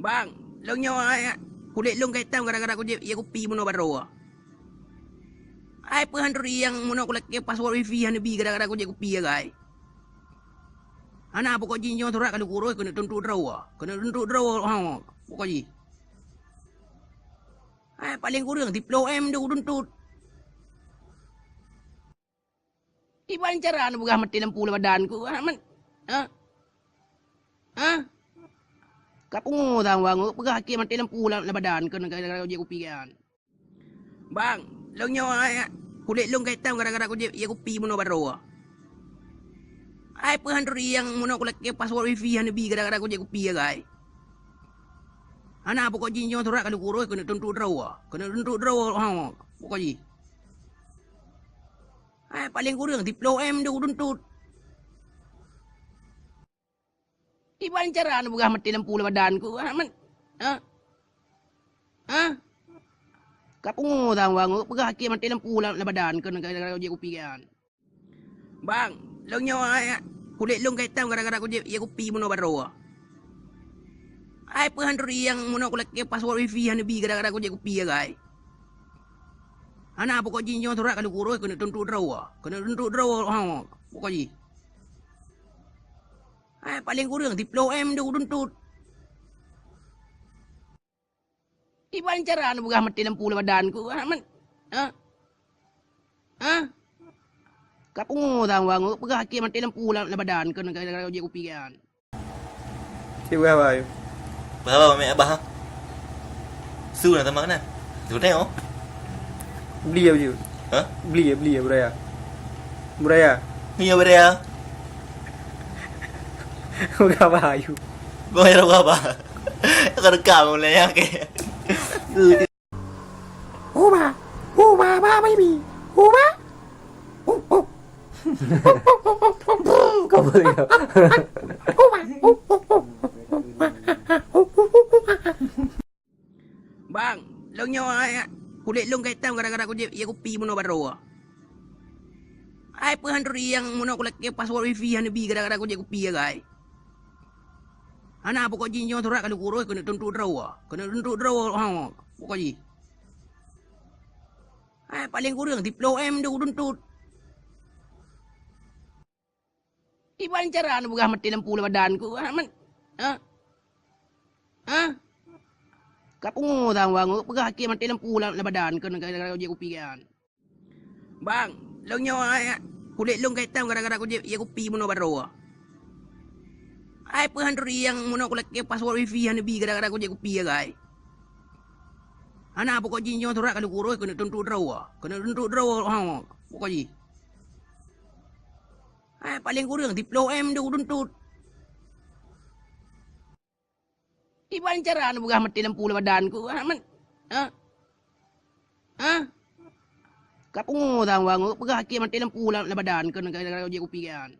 Bang, lang nyo kulit long kay tam gara-gara ko ya kopi mo no baro. Ay pahandri yang mo no kulak ke password wifi han bi gara-gara ko ya kopi ya guys. Ana pokok jinyo turak kalau kuroi kena tentu draw. Kena tentu draw ha pokok ji. Ay paling kurang diploem dia tuntut. Iban cara anu bukan mati lampu le badanku. Man. Ha? Ha? Kapungu tang bang, pegah ki mati lampu le badan kena gara-gara dia kopi kan. Bang, long nyo kulit long kay tam gara-gara ko ya kopi mo no baro. Ay pahandri yang mo no kulak ke password wifi han bi gara-gara ko ya kopi ya guys. Ana pokok jinyo turak kalau kuroi kena tentu draw. Kena tentu draw ha pokok ji. Ay paling kurang diploem dia tuntut. Iban cara anu bukan mati lampu le badanku. Man. Ha? Ha? Kapungu tang bang, pegah ki mati lampu le badan kena gara-gara dia kopi kan. Bang, long nyo kulit long kay tam gara-gara ko ya kopi mo no baro. Ay pahandri yang mo no kulak ke password wifi han bi gara-gara ko ya kopi ya guys. Ana pokok jinyo turak kalau kuroi kena tentu draw. Kena tentu draw ha pokok ji. Ay paling kurang diploem dia tuntut. Iban cara anu bukan mati lampu le badanku. Man. Ha? Ha? Kapungu tang bang, pegah ki mati lampu le badan kena gara-gara dia kopi kan. Siapa abah? Berapa mẹ abah? Su là tao mắng nè. Thử thế không? Beli apa je? Hah? Beli beraya. Beraya. Nhiều bên đây à? Bukan abah ayu. Có hay đâu apa? Có được cả một lần nha kìa. Oba, ba baby. Oba. Kau boleh kau. Bang, long nyo kulit long kay tam gara-gara ko ya kopi mo no baro. Ay pahandri yang mo no kulak ke password wifi han bi gara-gara ko ya kopi ya guys. Ana pokok jinyo turak kalau kuroi kena tentu draw. Kena tentu draw ha pokok ji. Ay paling kurang diploem dia tuntut. Iban cara anu bukan mati lampu le badanku. Man. Ha? Ha? Kapungu tang bang, pegah ki mati lampu le badan kena gara-gara dia kopi kan. Bang, long nyo kulit long kay tam gara-gara ko ya kopi mo no baro. Ay pahandri yang mo no kulak ke password wifi han bi gara-gara ko ya kopi ya guys. Ana pokok jinyo turak kalau kuroi kena tentu draw. Kena tentu draw ha pokok ji. Ay paling kurang diploem dia tuntut. Iban cara anu bukan mati lampu le badanku. Man. Ha? Ha? Kapungu tang bang, pegah ki mati lampu le badan kena gara-gara dia kopi kan.